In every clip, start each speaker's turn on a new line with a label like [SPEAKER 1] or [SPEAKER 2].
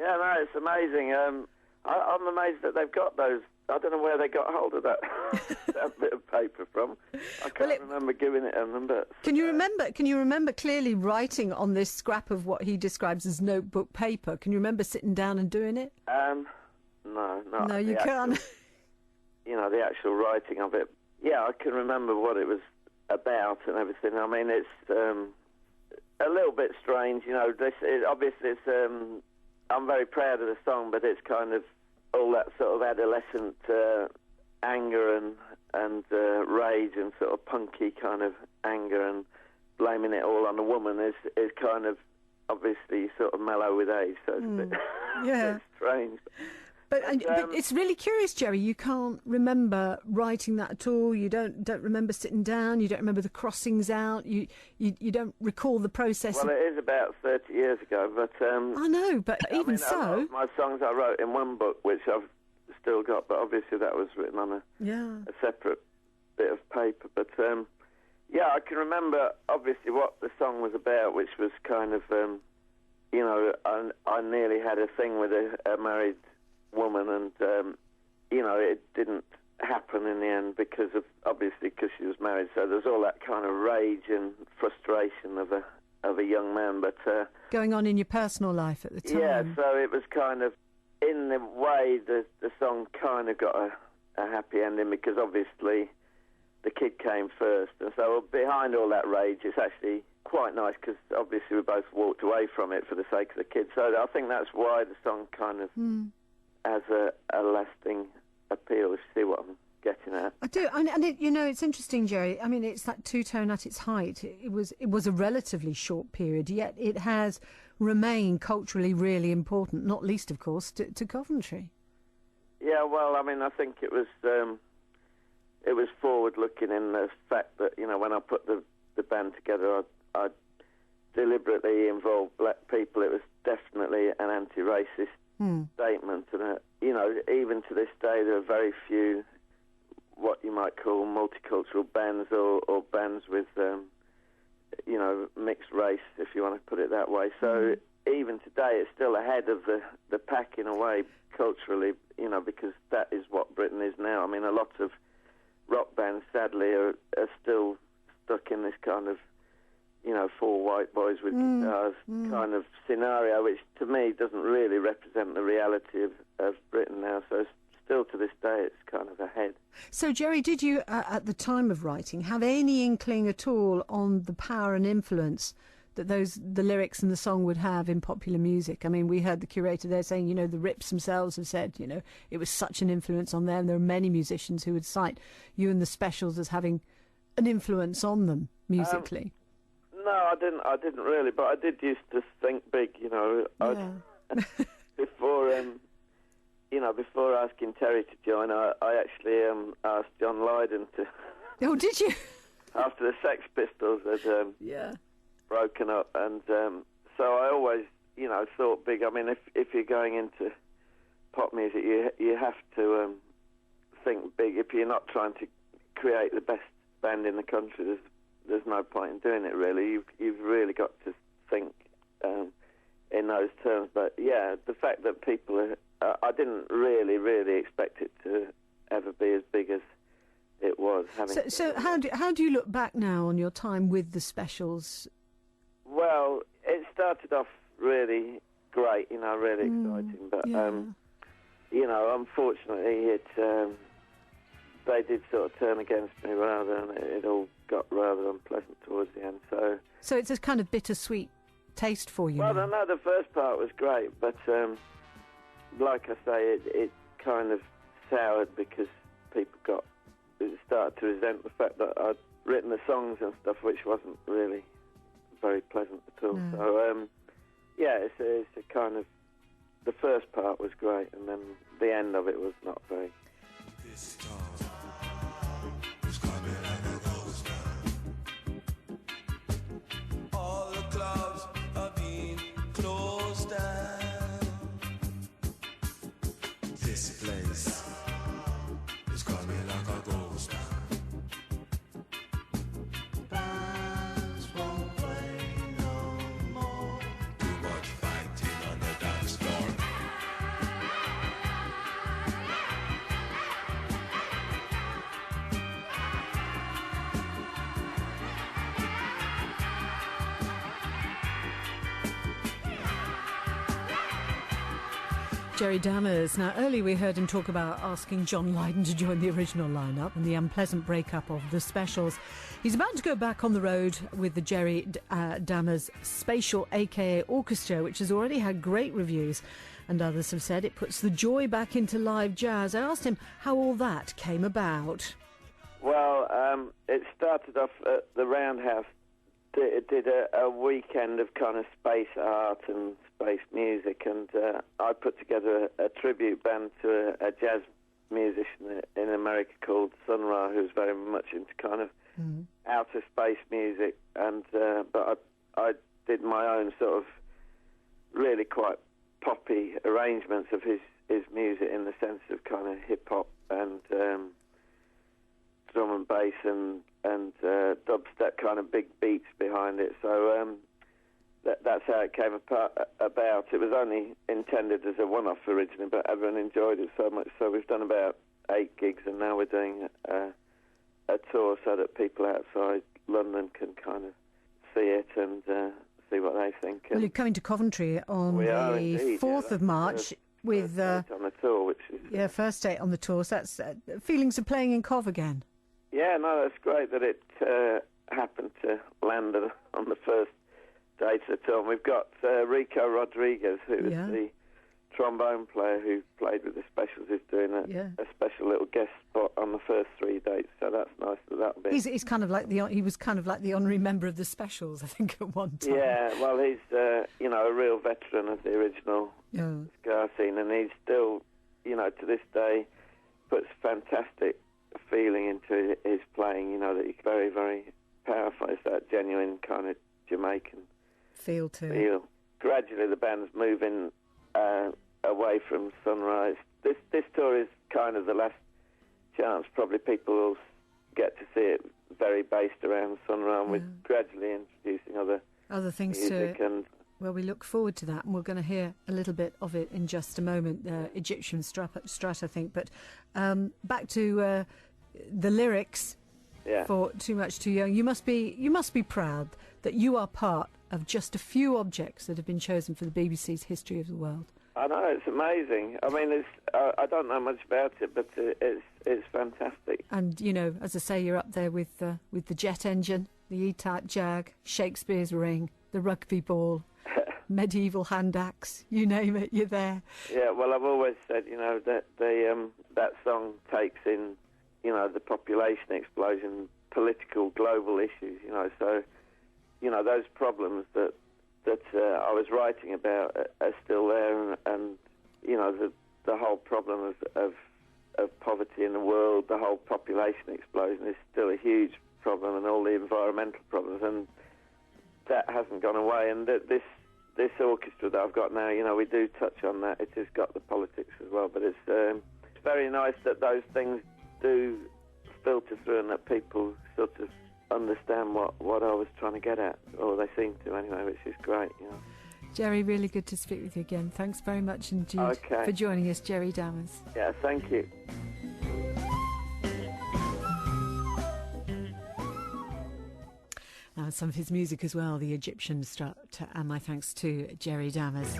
[SPEAKER 1] Yeah, no, it's amazing. I'm amazed that they've got those. I don't know where they got hold of that, that bit of paper from. I can't remember giving it to them, but...
[SPEAKER 2] Can you remember clearly writing on this scrap of what he describes as notebook paper? Can you remember sitting down and doing it?
[SPEAKER 1] No, not
[SPEAKER 2] no, you can't.
[SPEAKER 1] You know, the actual writing of it. Yeah, I can remember what it was about and everything. I mean, it's a little bit strange, you know. Obviously, I'm very proud of the song, but it's kind of all that sort of adolescent anger and rage and sort of punky kind of anger and blaming it all on the woman is kind of obviously sort of mellow with age, so it's a bit it's strange.
[SPEAKER 2] But it's really curious, Jerry. You can't remember writing that at all. You don't remember sitting down. You don't remember the crossings out. You don't recall the process.
[SPEAKER 1] Well, it is about 30 years ago, but
[SPEAKER 2] I know. But even so,
[SPEAKER 1] my songs I wrote in one book, which I've still got, but obviously that was written on a separate bit of paper. But yeah, I can remember obviously what the song was about, which was kind of you know, I nearly had a thing with a married woman, and you know, it didn't happen in the end because she was married. So there's all that kind of rage and frustration of a young man, but
[SPEAKER 2] going on in your personal life at the time.
[SPEAKER 1] Yeah, so it was kind of, in the way, the song kind of got a happy ending, because obviously the kid came first, and so behind all that rage, it's actually quite nice, because obviously we both walked away from it for the sake of the kid. So I think that's why the song kind of has a lasting appeal, if you see what I'm getting at.
[SPEAKER 2] I do, and it, you know, it's interesting, Jerry. I mean, it's that two-tone at its height. It was a relatively short period, yet it has remained culturally really important, not least, of course, to Coventry.
[SPEAKER 1] Yeah, well, I mean, I think it was forward-looking in the fact that, you know, when I put the band together, I deliberately involved black people. It was definitely an anti-racist statement, and you know, even to this day, there are very few what you might call multicultural bands or bands with, you know, mixed race, if you want to put it that way. So even today, it's still ahead of the pack in a way, culturally, you know, because that is what Britain is now. I mean, a lot of rock bands, sadly, are still stuck in this kind of, you know, four white boys with guitars kind of scenario, which to me doesn't really represent the reality of Britain now. So still to this day, it's kind of ahead.
[SPEAKER 2] So, Jerry, did you, at the time of writing, have any inkling at all on the power and influence that the lyrics and the song would have in popular music? I mean, we heard the curator there saying, you know, the Rips themselves have said, you know, it was such an influence on them. There are many musicians who would cite you and the Specials as having an influence on them musically.
[SPEAKER 1] No, I didn't really, but I did used to think big, you know. Before, you know, before asking Terry to join, I actually asked John Lydon to.
[SPEAKER 2] Oh, did you?
[SPEAKER 1] After the Sex Pistols had broken up, and so I always, you know, thought big. I mean, if you're going into pop music, you have to think big. If you're not trying to create the best band in the country, there's no point in doing it, really. You've really got to think in those terms. But yeah, the fact that people I didn't really expect it to ever be as big as it was.
[SPEAKER 2] So how do you look back now on your time with the Specials?
[SPEAKER 1] Well, it started off really great, you know, really exciting. But you know, unfortunately, they did sort of turn against me rather, and it all got rather unpleasant towards the end. So
[SPEAKER 2] it's a kind of bittersweet taste for you.
[SPEAKER 1] Well, no, the first part was great, but like I say, it kind of soured because people started to resent the fact that I'd written the songs and stuff, which wasn't really very pleasant at all. No. So yeah, it's a kind of, the first part was great, and then the end of it was not very. This time.
[SPEAKER 3] This place is coming like a ghost town. Bands won't play no more. Too much fighting on the dance floor.
[SPEAKER 2] Jerry Dammers. Now, earlier we heard him talk about asking John Lydon to join the original lineup and the unpleasant breakup of the Specials. He's about to go back on the road with the Jerry Dammers Spacial AKA Orchestra, which has already had great reviews, and others have said it puts the joy back into live jazz. I asked him how all that came about.
[SPEAKER 1] Well, it started off at the Roundhouse. It did a weekend of kind of space art and space music, and I put together a tribute band to a jazz musician in America called Sun Ra, who's very much into kind of outer space music, and but I did my own sort of really quite poppy arrangements of his music in the sense of kind of hip-hop and drum and bass and dubstep kind of big beats behind it. So that's how it came about. It was only intended as a one-off originally, but everyone enjoyed it so much. So we've done about 8 gigs, and now we're doing a tour so that people outside London can kind of see it and see what they think.
[SPEAKER 2] Well, you're coming to Coventry on the 4th of March with
[SPEAKER 1] on the tour, which is
[SPEAKER 2] first date on the tour. So that's feelings of playing in Cov again. Yeah,
[SPEAKER 1] no, that's great that it happened to land on the first date of the tour. And we've got Rico Rodriguez, who is the trombone player who played with the Specials, is doing a special little guest spot on the first 3 dates. So that's nice that'll be. He was kind of like the honorary member of the Specials, I think, at one time. Yeah, well, he's a real veteran of the original ska scene, and he's still, to this day, puts fantastic feeling into his playing, that he's very, very powerful. It's that genuine kind of Jamaican
[SPEAKER 2] feel to
[SPEAKER 1] it. Gradually the band's moving away from Sunrise. This tour is kind of the last chance. Probably people will get to see it very based around Sunrise. We're gradually introducing other things to it.
[SPEAKER 2] Well, we look forward to that, and we're going to hear a little bit of it in just a moment. Egyptian Strat, I think. But back to the lyrics for Too Much Too Young. You must be proud that you are part of just a few objects that have been chosen for the BBC's History of the World.
[SPEAKER 1] I know, it's amazing. I mean, I don't know much about it, but it's fantastic.
[SPEAKER 2] And as I say, you're up there with the jet engine, the E-Type Jag, Shakespeare's Ring, the rugby ball. Medieval hand axe, you name it, you're there. Yeah, well, I've always said, that that song takes in, the population explosion, political, global issues, so, those problems that I was writing about are still there, and the whole problem of poverty in the world, the whole population explosion is still a huge problem, and all the environmental problems, and that hasn't gone away, and this orchestra that I've got now, we do touch on that. It has got the politics as well, but it's very nice that those things do filter through and that people sort of understand what I was trying to get at, or they seem to anyway, which is great. Jerry, really good to speak with you again. Thanks very much indeed for joining us, Jerry Dammers. Yeah, thank you. Some of his music as well, the Egyptian Strut, and my thanks to Jerry Dammers.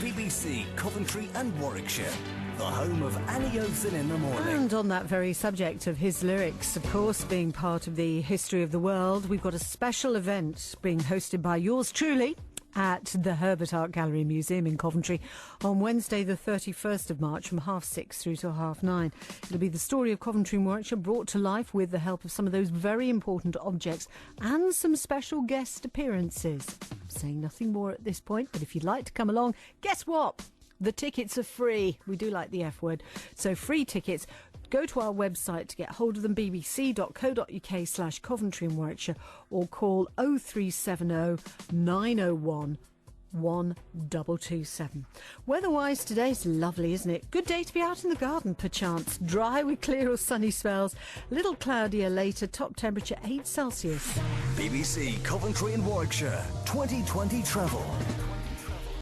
[SPEAKER 4] BBC Coventry and Warwickshire, the home of Annie Oathen in the morning. And
[SPEAKER 2] on that very subject of his lyrics, of course, being part of the History of the World, we've got a special event being hosted by yours truly at the Herbert Art Gallery Museum in Coventry on Wednesday the 31st of March from 6:30 through to 9:30. It'll be the story of Coventry and Warwickshire brought to life with the help of some of those very important objects and some special guest appearances. I'm saying nothing more at this point, but if you'd like to come along, guess what? The tickets are free. We do like the F word. So free tickets. Go to our website to get hold of them, bbc.co.uk/Coventry and Warwickshire, or call 0370 901 1227. Weather-wise, today's lovely, isn't it? Good day to be out in the garden, perchance. Dry with clear or sunny spells. A little cloudier later, top temperature 8 Celsius.
[SPEAKER 4] BBC Coventry and Warwickshire 2020 travel.